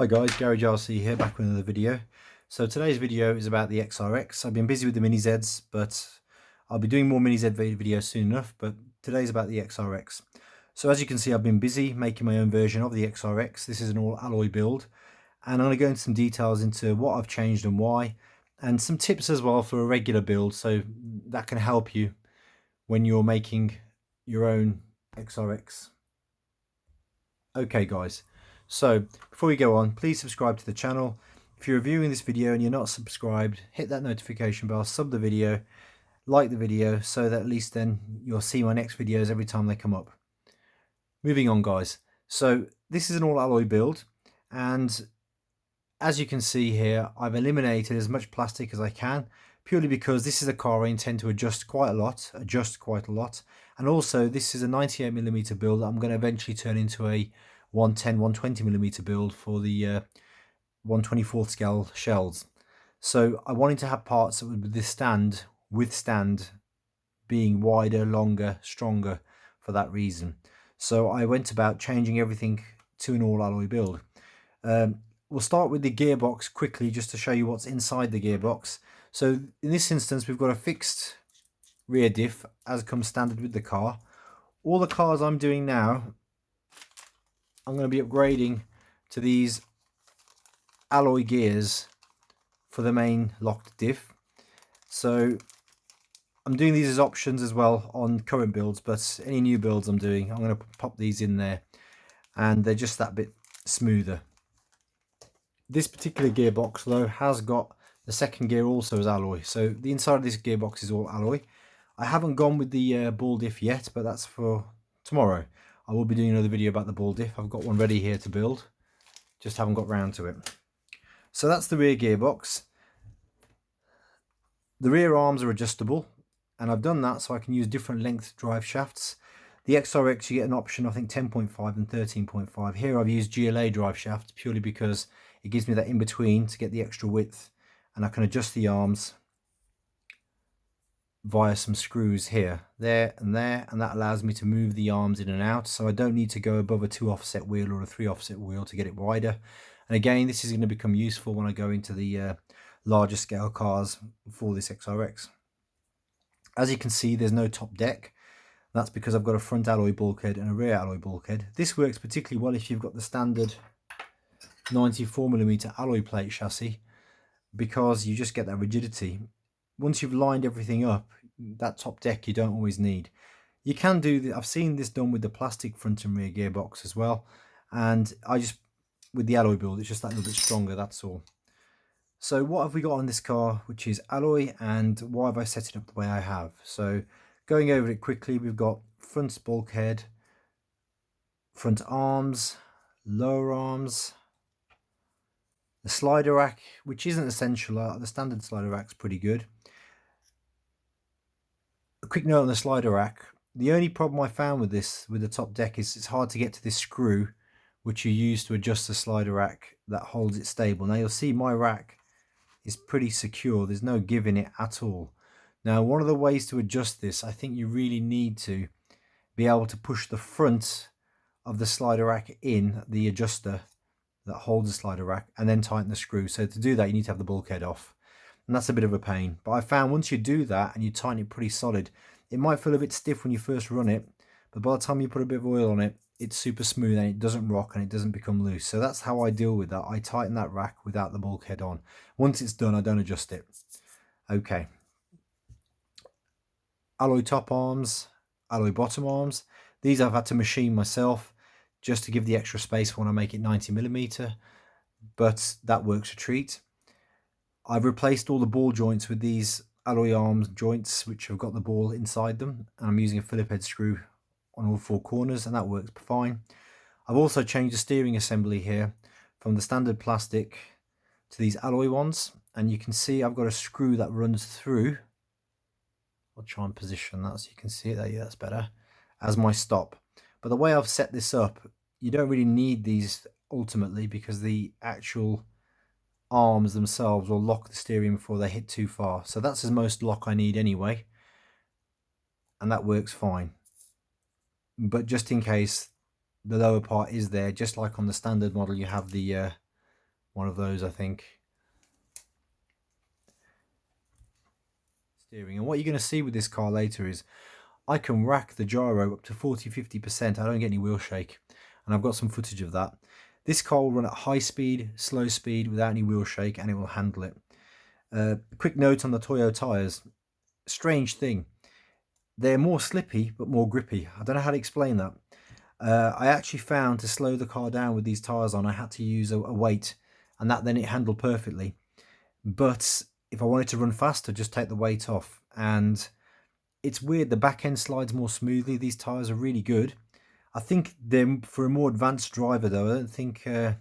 Hi guys, Garage RC here, back with another video. So today's video is about the XRX. I've been busy with the Mini Zs, but I'll be doing more Mini Z videos soon enough, but today's about the XRX. So as you can see, I've been busy making my own version of the XRX. This is an all alloy build, and I'm going to go into some details into what I've changed and why, and some tips as well for a regular build, so that can help you when you're making your own XRX. Okay guys, so before we go on, please subscribe to the channel. If you're viewing this video and you're not subscribed, hit that notification bell, sub the video, like the video, so that at least then you'll see my next videos every time they come up. Moving on guys, so this is an all alloy build, and as you can see here, I've eliminated as much plastic as I can, purely because this is a car I intend to adjust quite a lot, and also this is a 98mm build that I'm going to eventually turn into a 110, 120mm build for the 1/24th scale shells. So I wanted to have parts that would withstand being wider, longer, stronger for that reason. So I went about changing everything to an all alloy build. We'll start with the gearbox quickly, just to show you what's inside the gearbox. So in this instance, we've got a fixed rear diff as comes standard with the car. All the cars I'm doing now, I'm going to be upgrading to these alloy gears for the main locked diff. So I'm doing these as options as well on current builds, but any new builds I'm doing, I'm going to pop these in there, and they're just that bit smoother. This particular gearbox though has got the second gear also as alloy, so the inside of this gearbox is all alloy. I haven't gone with the ball diff yet, but that's for tomorrow. I will be doing another video about the ball diff. I've got one ready here to build, just haven't got round to it. So that's the rear gearbox. The rear arms are adjustable, and I've done that so I can use different length drive shafts. The XRX, you get an option, I think 10.5 and 13.5. Here I've used GLA drive shafts purely because it gives me that in between to get the extra width, and I can adjust the arms via some screws here, there, and that allows me to move the arms in and out, so I don't need to go above a 2 offset wheel or a 3 offset wheel to get it wider. And again, this is going to become useful when I go into the larger scale cars for this XRX. As you can see, there's no top deck. That's because I've got a front alloy bulkhead and a rear alloy bulkhead. This works particularly well if you've got the standard 94mm alloy plate chassis, because you just get that rigidity. Once you've lined everything up, that top deck you don't always need. You can do, I've seen this done with the plastic front and rear gearbox as well, and with the alloy build, it's just that little bit stronger, that's all. So what have we got on this car which is alloy, and why have I set it up the way I have? So going over it quickly, we've got front bulkhead, front arms, lower arms, the slider rack, which isn't essential. The standard slider rack's pretty good. A quick note on the slider rack. The only problem I found with this, with the top deck, is it's hard to get to this screw which you use to adjust the slider rack that holds it stable. Now you'll see my rack is pretty secure. There's no give in it at all. Now one of the ways to adjust this, I think you really need to be able to push the front of the slider rack in, the adjuster that holds the slider rack, and then tighten the screw. So to do that, you need to have the bulkhead off, and that's a bit of a pain. But I found once you do that and you tighten it pretty solid, it might feel a bit stiff when you first run it, but by the time you put a bit of oil on it, it's super smooth and it doesn't rock and it doesn't become loose. So that's how I deal with that. I tighten that rack without the bulkhead on. Once it's done, I don't adjust it. Okay. Alloy top arms, alloy bottom arms. These I've had to machine myself just to give the extra space when I make it 90mm, but that works a treat. I've replaced all the ball joints with these alloy arms joints which have got the ball inside them, and I'm using a Phillip head screw on all 4 corners, and that works fine. I've also changed the steering assembly here from the standard plastic to these alloy ones, and you can see I've got a screw that runs through. I'll try and position that so you can see it there. Yeah, that's better, as my stop. But the way I've set this up, you don't really need these ultimately, because the actual arms themselves will lock the steering before they hit too far. So that's the most lock I need anyway, and that works fine. But just in case, the lower part is there, just like on the standard model, you have the one of those, I think. Steering. And what you're going to see with this car later is I can rack the gyro up to 40-50%. I don't get any wheel shake, and I've got some footage of that. This car will run at high speed, slow speed, without any wheel shake, and it will handle it. Quick note on the Toyo tyres. Strange thing. They're more slippy, but more grippy. I don't know how to explain that. I actually found to slow the car down with these tyres on, I had to use a weight, and then it handled perfectly. But if I wanted to run faster, just take the weight off. And it's weird, the back end slides more smoothly. These tyres are really good. I think they're for a more advanced driver though. I don't think I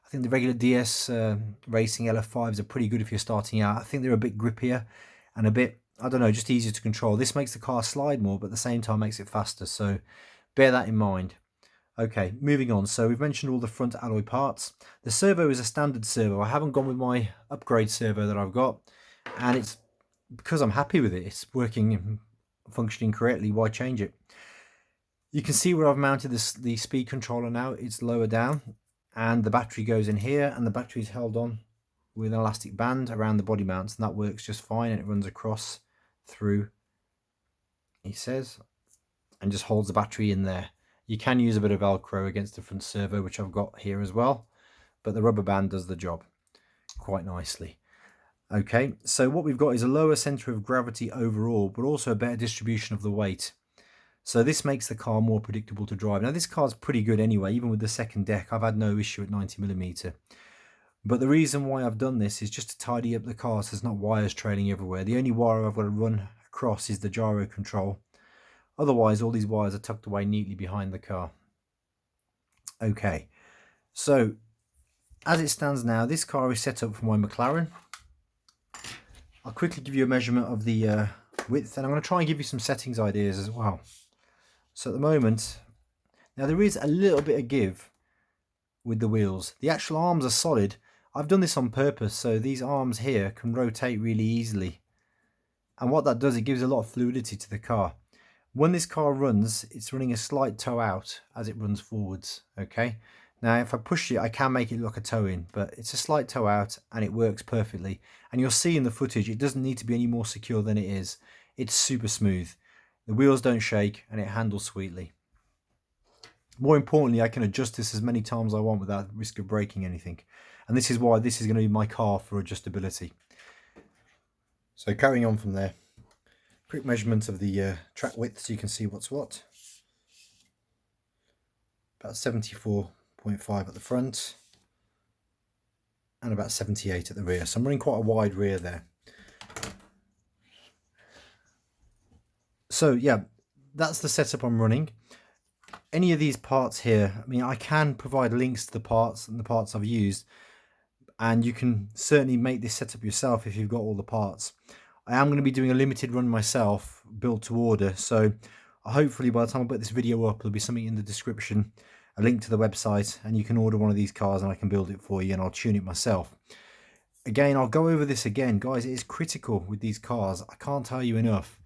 think the regular DS racing LF5s are pretty good if you're starting out. I think they're a bit grippier and a bit, I don't know, just easier to control. This makes the car slide more, but at the same time makes it faster. So bear that in mind. Okay, moving on. So we've mentioned all the front alloy parts. The servo is a standard servo. I haven't gone with my upgrade servo that I've got, and it's because I'm happy with it. It's working, functioning correctly. Why change it? You can see where I've mounted the speed controller now. It's lower down, and the battery goes in here, and the battery is held on with an elastic band around the body mounts, and that works just fine, and it runs across through, he says, and just holds the battery in there. You can use a bit of Velcro against the front servo, which I've got here as well, but the rubber band does the job quite nicely. Okay, so what we've got is a lower center of gravity overall, but also a better distribution of the weight. So this makes the car more predictable to drive. Now this car's pretty good anyway, even with the second deck. I've had no issue at 90mm. But the reason why I've done this is just to tidy up the car so there's not wires trailing everywhere. The only wire I've got to run across is the gyro control. Otherwise, all these wires are tucked away neatly behind the car. Okay, so as it stands now, this car is set up for my McLaren. I'll quickly give you a measurement of the width, and I'm going to try and give you some settings ideas as well. So at the moment, now there is a little bit of give with the wheels. The actual arms are solid. I've done this on purpose, so these arms here can rotate really easily. And what that does, it gives a lot of fluidity to the car. When this car runs, it's running a slight toe out as it runs forwards, okay? Now, if I push it, I can make it look a toe in, but it's a slight toe out and it works perfectly. And you'll see in the footage, it doesn't need to be any more secure than it is. It's super smooth. The wheels don't shake and it handles sweetly. More importantly, I can adjust this as many times as I want without risk of breaking anything. And this is why this is going to be my car for adjustability. So carrying on from there, quick measurement of the track width so you can see what's what. About 74.5 at the front and about 78 at the rear. So I'm running quite a wide rear there. So yeah, that's the setup I'm running. Any of these parts here, I mean, I can provide links to the parts and the parts I've used, and you can certainly make this setup yourself if you've got all the parts. I am going to be doing a limited run myself, build to order, so hopefully by the time I put this video up, there'll be something in the description, a link to the website, and you can order one of these cars and I can build it for you and I'll tune it myself. Again, I'll go over this again, guys. It is critical with these cars. I can't tell you enough.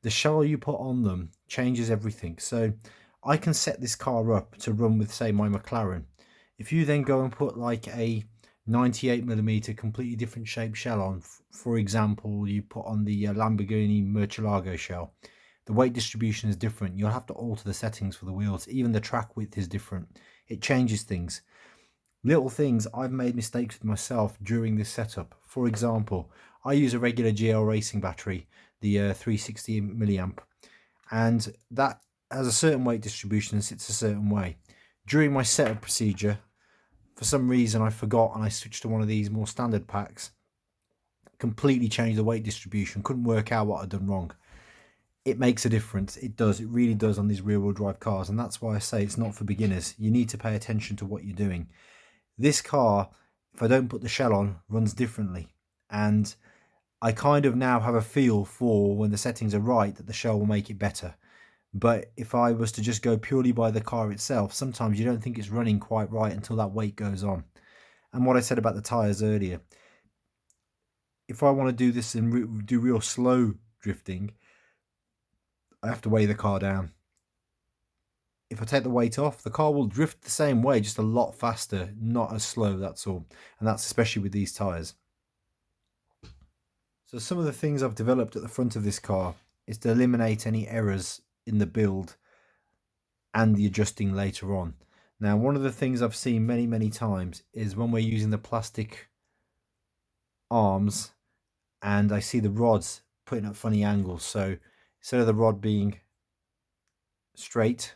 The shell you put on them changes everything. So I can set this car up to run with, say, my McLaren. If you then go and put like a 98mm completely different shaped shell on, for example, you put on the Lamborghini Murcielago shell, the weight distribution is different. You'll have to alter the settings for the wheels. Even the track width is different. It changes things. Little things, I've made mistakes with myself during this setup. For example, I use a regular GL racing battery, the 360 milliamp, and that has a certain weight distribution and sits a certain way. During my setup procedure, for some reason I forgot and I switched to one of these more standard packs. Completely changed the weight distribution. Couldn't work out what I'd done wrong. It makes a difference. It does. It really does on these rear-wheel drive cars, and that's why I say it's not for beginners. You need to pay attention to what you're doing. This car, if I don't put the shell on, runs differently, and I kind of now have a feel for when the settings are right that the shell will make it better. But if I was to just go purely by the car itself, sometimes you don't think it's running quite right until that weight goes on. And what I said about the tyres earlier, if I want to do this and do real slow drifting, I have to weigh the car down. if I take the weight off, the car will drift the same way, just a lot faster, not as slow, that's all. And that's especially with these tyres. So some of the things I've developed at the front of this car is to eliminate any errors in the build and the adjusting later on. Now, one of the things I've seen many times is when we're using the plastic arms and I see the rods putting at funny angles. So instead of the rod being straight,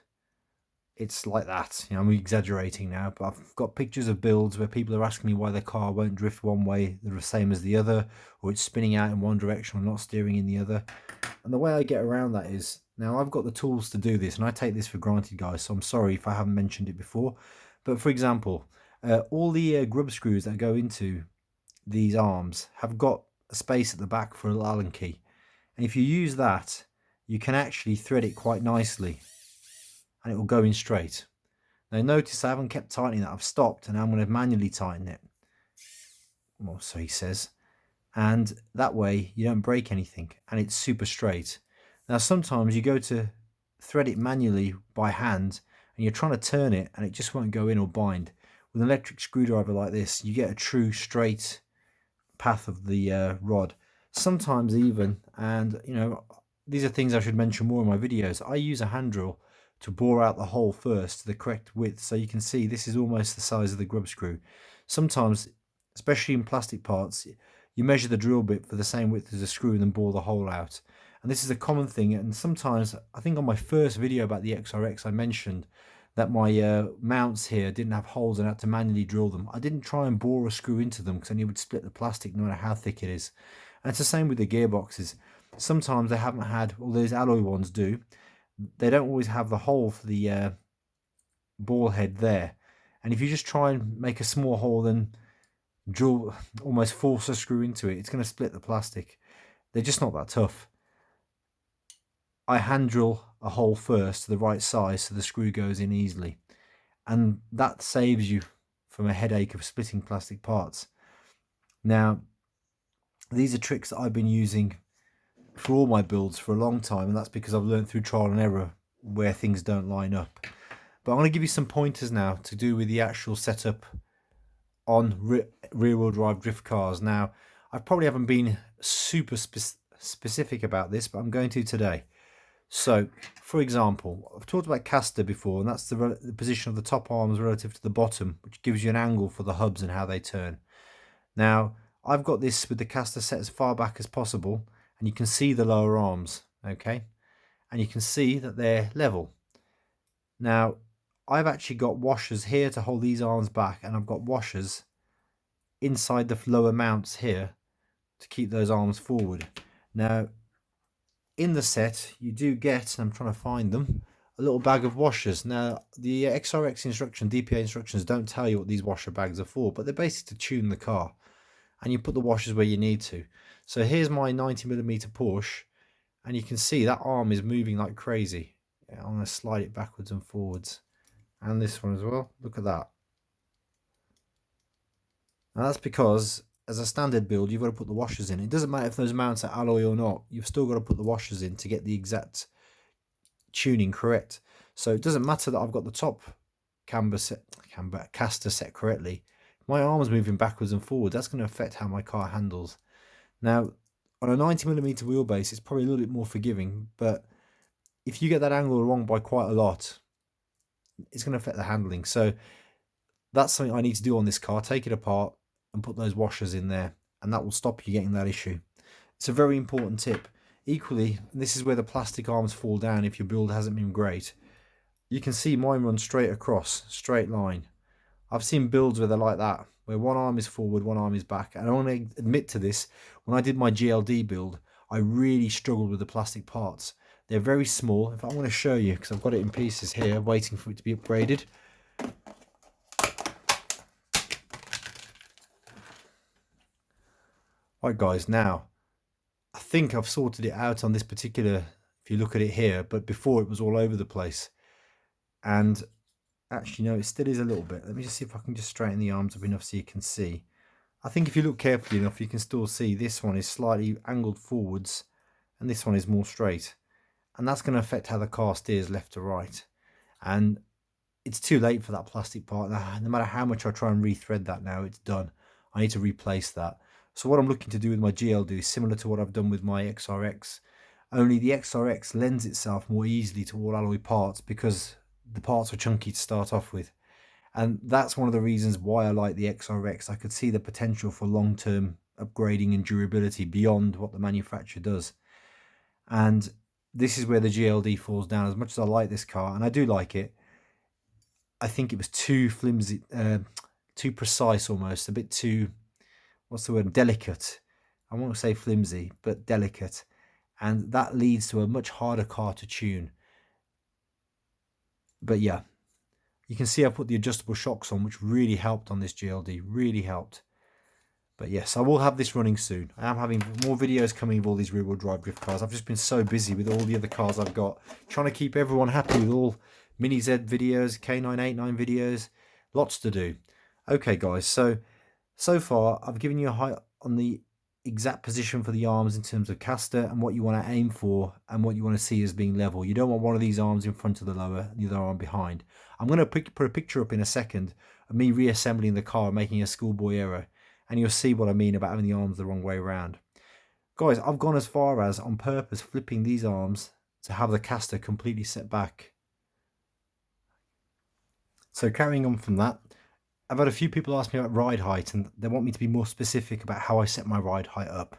it's like that. You know, I'm exaggerating now, but I've got pictures of builds where people are asking me why their car won't drift one way the same as the other, or it's spinning out in one direction or not steering in the other. And the way I get around that is, now I've got the tools to do this, and I take this for granted, guys, so I'm sorry if I haven't mentioned it before. But for example, all the grub screws that go into these arms have got a space at the back for a little Allen key. And if you use that, you can actually thread it quite nicely and it will go in straight. Now notice I haven't kept tightening that. I've stopped and I'm going to manually tighten it. Well, so he says. And that way you don't break anything and it's super straight. Now sometimes you go to thread it manually by hand and you're trying to turn it and it just won't go in or bind. With an electric screwdriver like this, you get a true straight path of the rod. Sometimes even, and you know, these are things I should mention more in my videos, I use a hand drill to bore out the hole first to the correct width. So you can see this is almost the size of the grub screw. Sometimes, especially in plastic parts, you measure the drill bit for the same width as the screw and then bore the hole out. And this is a common thing. And sometimes, I think on my first video about the XRX, I mentioned that my mounts here didn't have holes and I had to manually drill them. I didn't try and bore a screw into them because I knew it would split the plastic no matter how thick it is. And it's the same with the gearboxes. Sometimes they haven't had, all these alloy ones do, they don't always have the hole for the ball head there. And if you just try and make a small hole and drill, almost force a screw into it, it's going to split the plastic. They're just not that tough. I hand drill a hole first to the right size so the screw goes in easily. And that saves you from a headache of splitting plastic parts. Now, these are tricks that I've been using for all my builds for a long time, and that's because I've learned through trial and error where things don't line up. But I'm going to give you some pointers now to do with the actual setup on rear-wheel drive drift cars. Now, I probably haven't been super specific about this, but I'm going to today. So, for example, I've talked about caster before, and that's the position of the top arms relative to the bottom, which gives you an angle for the hubs and how they turn. Now, I've got this with the caster set as far back as possible, and you can see the lower arms, okay? And you can see that they're level. Now, I've actually got washers here to hold these arms back, and I've got washers inside the lower mounts here to keep those arms forward. Now, in the set, you do get, and I'm trying to find them, a little bag of washers. Now, the XRX DPA instructions don't tell you what these washer bags are for, but they're basically to tune the car. And you put the washers where you need to. So here's my 90mm Porsche, and you can see that arm is moving like crazy. I'm going to slide it backwards and forwards. And this one as well. Look at that. Now that's because, as a standard build, you've got to put the washers in. It doesn't matter if those mounts are alloy or not. You've still got to put the washers in to get the exact tuning correct. So it doesn't matter that I've got the top caster set correctly. My arm's moving backwards and forwards. That's going to affect how my car handles. Now, on a 90mm wheelbase, it's probably a little bit more forgiving, but if you get that angle wrong by quite a lot, it's going to affect the handling. So that's something I need to do on this car. Take it apart and put those washers in there, and that will stop you getting that issue. It's a very important tip. Equally, this is where the plastic arms fall down if your build hasn't been great. You can see mine run straight across, straight line. I've seen builds where they're like that, where one arm is forward, one arm is back. And I want to admit to this, when I did my GLD build, I really struggled with the plastic parts. They're very small. In fact, I want to show you, because I've got it in pieces here, waiting for it to be upgraded. Right, guys, now, I think I've sorted it out on this particular, if you look at it here, but before it was all over the place. And actually, no, it still is a little bit. Let me just see if I can just straighten the arms up enough so you can see. I think if you look carefully enough, you can still see this one is slightly angled forwards and this one is more straight. And that's going to affect how the car steers left to right. and it's too late for that plastic part. No matter how much I try and rethread that now, it's done. I need to replace that. So what I'm looking to do with my GLD is similar to what I've done with my XRX, only the XRX lends itself more easily to all alloy parts because the parts are chunky to start off with. And that's one of the reasons why I like the XRX. I could see the potential for long-term upgrading and durability beyond what the manufacturer does. And this is where the GLD falls down. As much as I like this car, and I do like it, I think it was too flimsy, too precise almost, a bit too, what's the word, delicate. I won't say flimsy, but delicate. And that leads to a much harder car to tune. But yeah, you can see I put the adjustable shocks on, which really helped on this GLD, really helped. But yes, I will have this running soon. I am having more videos coming of all these rear-wheel drive drift cars. I've just been so busy with all the other cars I've got, trying to keep everyone happy with all Mini Z videos, K989 videos, lots to do. Okay guys, so far I've given you a height on the exact position for the arms in terms of caster and what you want to aim for and what you want to see as being level. You don't want one of these arms in front of the lower and the other arm behind. I'm going to put a picture up in a second of me reassembling the car, making a schoolboy error, and you'll see what I mean about having the arms the wrong way around. Guys, I've gone as far as, on purpose, flipping these arms to have the caster completely set back. So carrying on from that, I've had a few people ask me about ride height, and they want me to be more specific about how I set my ride height up.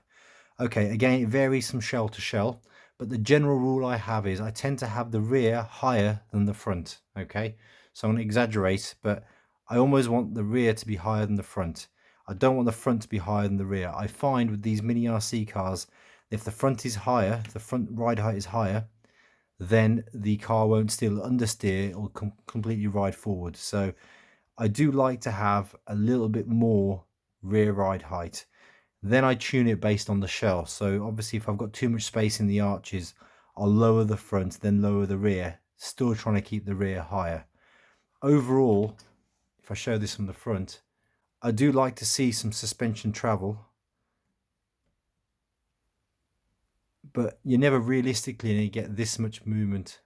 Okay, again, it varies from shell to shell, but the general rule I have is I tend to have the rear higher than the front, okay? So I'm going to exaggerate, but I almost want the rear to be higher than the front. I don't want the front to be higher than the rear. I find with these mini RC cars, if the front is higher, if the front ride height is higher, then the car won't still understeer or completely ride forward. So I do like to have a little bit more rear ride height. Then I tune it based on the shell. So obviously if I've got too much space in the arches, I'll lower the front, then lower the rear, still trying to keep the rear higher. Overall, if I show this from the front, I do like to see some suspension travel, but you're never realistically going to get this much movement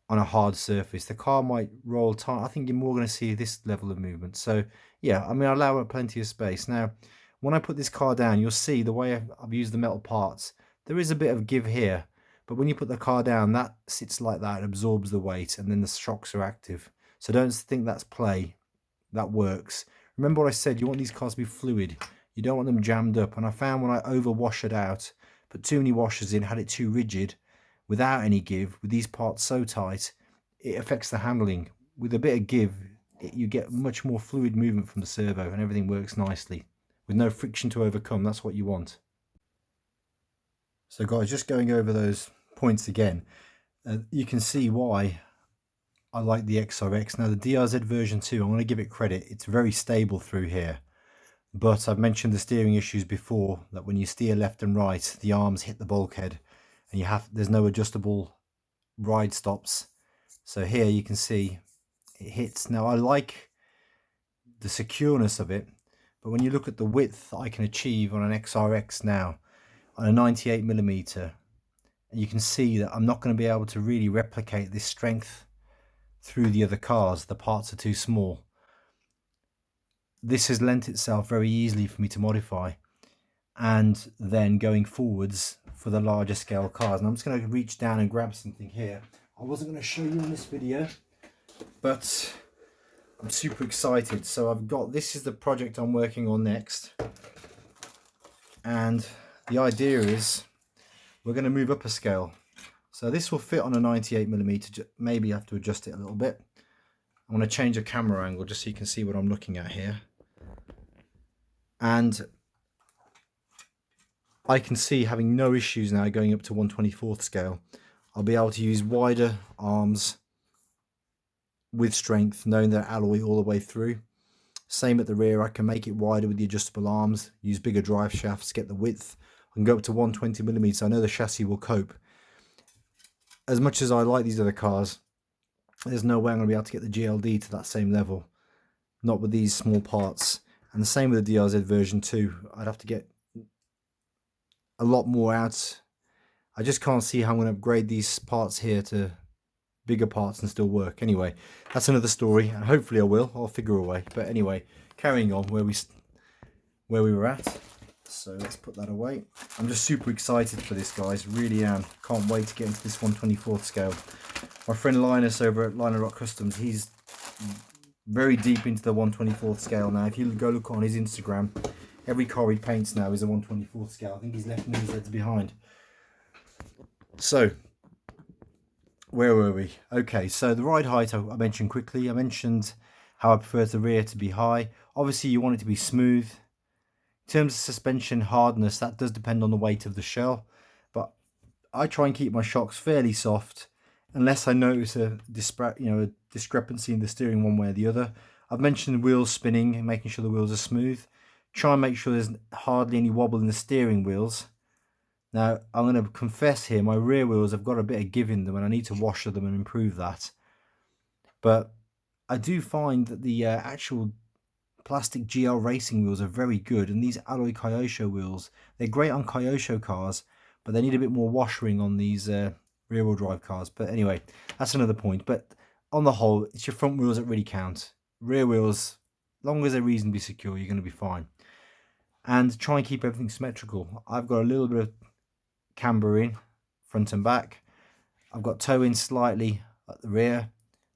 on a hard surface. The car might roll tight. I think you're more going to see this level of movement. So yeah, I mean, I allow it plenty of space. Now, when I put this car down, you'll see the way I've used the metal parts, there is a bit of give here, but when you put the car down, that sits like that, it absorbs the weight, and then the shocks are active. So don't think that's play, that works. Remember what I said, you want these cars to be fluid. You don't want them jammed up. And I found when I overwash it out, put too many washers in, had it too rigid, without any give, with these parts so tight, it affects the handling. With a bit of give, you get much more fluid movement from the servo and everything works nicely. With no friction to overcome, that's what you want. So guys, just going over those points again, you can see why I like the XRX. Now the DRZ version 2, I'm going to give it credit, it's very stable through here. But I've mentioned the steering issues before, that when you steer left and right, the arms hit the bulkhead and there's no adjustable ride stops. So here you can see it hits. Now I like the secureness of it, but when you look at the width I can achieve on an XRX now, on a 98mm, you can see that I'm not going to be able to really replicate this strength through the other cars. The parts are too small. This has lent itself very easily for me to modify, and then going forwards for the larger scale cars. And I'm just going to reach down and grab something here. I wasn't going to show you in this video, but I'm super excited. So I've got, this is the project I'm working on next, and the idea is we're going to move up a scale. So this will fit on a 98mm, maybe have to adjust it a little bit. I'm going to change the camera angle just so you can see what I'm looking at here. And I can see having no issues now going up to 1/24th scale. I'll be able to use wider arms with strength, knowing they're alloy all the way through. Same at the rear, I can make it wider with the adjustable arms, use bigger drive shafts, get the width. I can go up to 120mm, I know the chassis will cope. As much as I like these other cars, there's no way I'm going to be able to get the GLD to that same level. Not with these small parts. And the same with the DRZ version 2. I'd have to get a lot more out. I just can't see how I'm going to upgrade these parts here to bigger parts and still work. Anyway, that's another story, and hopefully I will. I'll figure a way. But anyway, carrying on where we were at. So let's put that away. I'm just super excited for this, guys. Really am. Can't wait to get into this 1/24th scale. My friend Linus over at Liner Rock Customs, he's very deep into the 1/24th scale now. If you go look on his Instagram, every car he paints now is a 1/24th scale. I think he's left his heads behind. So, where were we? Okay, so the ride height I mentioned quickly. I mentioned how I prefer the rear to be high. Obviously, you want it to be smooth. In terms of suspension hardness, that does depend on the weight of the shell, but I try and keep my shocks fairly soft unless I notice a discrepancy in the steering one way or the other. I've mentioned wheels spinning and making sure the wheels are smooth. Try and make sure there's hardly any wobble in the steering wheels. Now, I'm going to confess here, my rear wheels have got a bit of give in them and I need to wash them and improve that. But I do find that the actual plastic GL racing wheels are very good, and these alloy Kyosho wheels, they're great on Kyosho cars, but they need a bit more washing on these rear-wheel drive cars. But anyway, that's another point. But on the whole, it's your front wheels that really count. Rear wheels, as long as they're reasonably secure, you're going to be fine. And try and keep everything symmetrical. I've got a little bit of camber in front and back. I've got toe in slightly at the rear,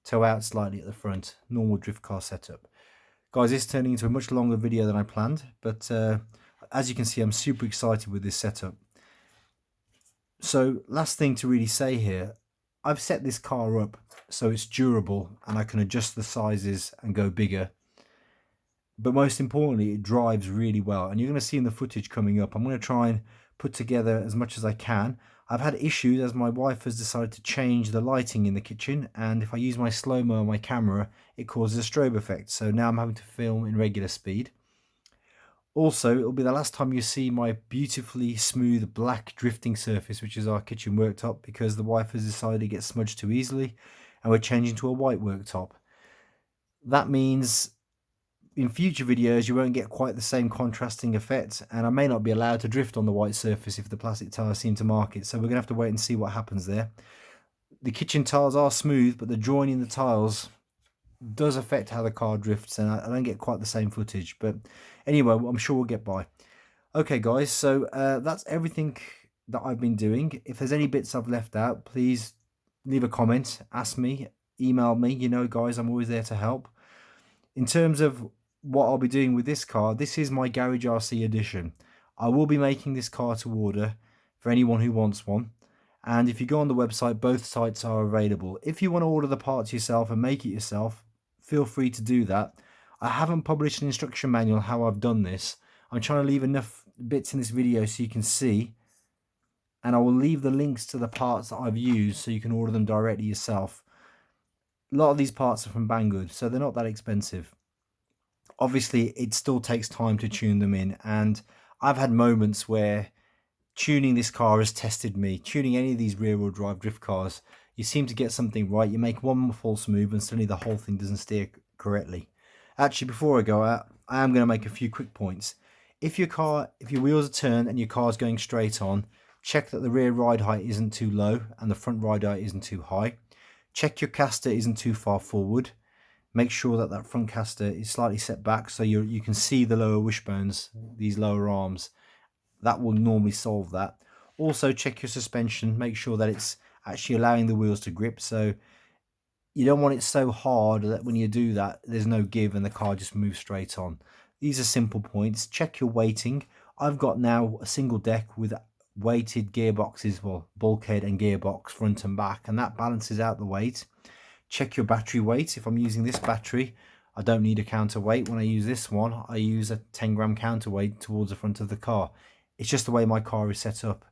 toe out slightly at the front. Normal drift car setup. Guys, this is turning into a much longer video than I planned, but as you can see, I'm super excited with this setup. So last thing to really say here, I've set this car up so it's durable and I can adjust the sizes and go bigger. But most importantly, it drives really well. And you're going to see in the footage coming up, I'm going to try and put together as much as I can. I've had issues as my wife has decided to change the lighting in the kitchen, and if I use my slow-mo on my camera, it causes a strobe effect. So now I'm having to film in regular speed. Also, it'll be the last time you see my beautifully smooth black drifting surface, which is our kitchen worktop, because the wife has decided to get smudged too easily, and we're changing to a white worktop. That means in future videos you won't get quite the same contrasting effect, and I may not be allowed to drift on the white surface if the plastic tiles seem to mark it, so we're going to have to wait and see what happens there. The kitchen tiles are smooth, but the joining the tiles does affect how the car drifts, and I don't get quite the same footage, but anyway, I'm sure we'll get by. Okay guys, so that's everything that I've been doing. If there's any bits I've left out, please leave a comment, ask me, email me. You know guys, I'm always there to help. In terms of what I'll be doing with this car, this is my Garage RC edition. I will be making this car to order for anyone who wants one, and if you go on the website, both sites are available. If you want to order the parts yourself and make it yourself, feel free to do that. I haven't published an instruction manual how I've done this. I'm trying to leave enough bits in this video so you can see, and I will leave the links to the parts that I've used so you can order them directly yourself. A lot of these parts are from Banggood, so they're not that expensive. Obviously, it still takes time to tune them in, and I've had moments where tuning this car has tested me. Tuning any of these rear-wheel drive drift cars, you seem to get something right. You make one false move and suddenly the whole thing doesn't steer correctly. Actually, before I go out, I am going to make a few quick points. If your wheels are turned and your car's going straight on, check that the rear ride height isn't too low and the front ride height isn't too high. Check your caster isn't too far forward. Make sure that that front caster is slightly set back so you can see the lower wishbones, these lower arms. That will normally solve that. Also check your suspension, make sure that it's actually allowing the wheels to grip, so you don't want it so hard that when you do that there's no give and the car just moves straight on. These are simple points. Check your weighting. I've got now a single deck with weighted gearboxes, well, bulkhead and gearbox front and back, and that balances out the weight. Check your battery weight. If I'm using this battery, I don't need a counterweight. When I use this one, I use a 10-gram counterweight towards the front of the car. It's just the way my car is set up.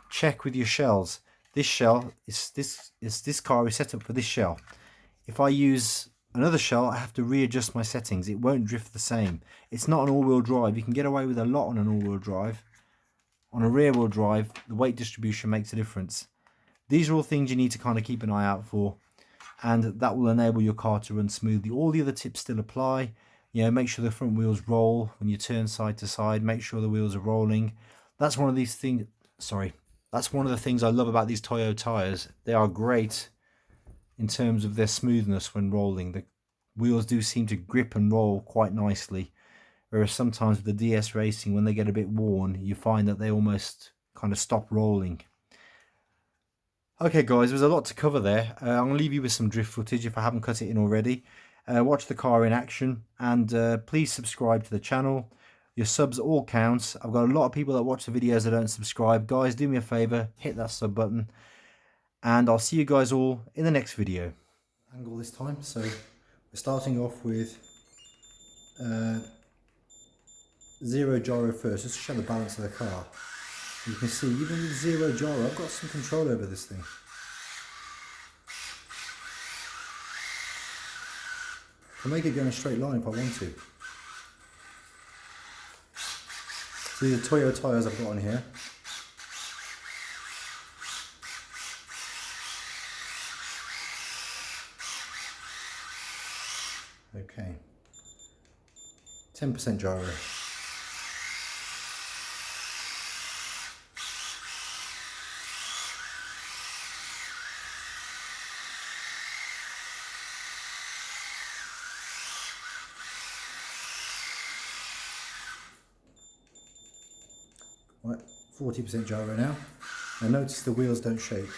Check with your shells. This shell this car is set up for this shell. If I use another shell, I have to readjust my settings. It won't drift the same. It's not an all-wheel drive. You can get away with a lot on an all-wheel drive. On a rear-wheel drive, the weight distribution makes a difference. These are all things you need to kind of keep an eye out for, and that will enable your car to run smoothly. All the other tips still apply. You know, make sure the front wheels roll when you turn side to side. Make sure the wheels are rolling. That's one of these things. Sorry, That's one of the things I love about these Toyo tyres. They are great in terms of their smoothness when rolling. The wheels do seem to grip and roll quite nicely, whereas sometimes with the DS Racing, when they get a bit worn, you find that they almost kind of stop rolling. Okay guys, there's a lot to cover there. I'm going to leave you with some drift footage if I haven't cut it in already. Watch the car in action, and please subscribe to the channel. Your subs all counts. I've got a lot of people that watch the videos that don't subscribe. Guys, do me a favor, hit that sub button, and I'll see you guys all in the next video. Angle this time, so we're starting off with zero gyro first, just to show the balance of the car. You can see, even with zero gyro, I've got some control over this thing. I can make it go in a straight line if I want to. So these are Toyo tyres I've got on here. Okay. 10% gyro. Right, 40% gyro now. Now notice the wheels don't shake.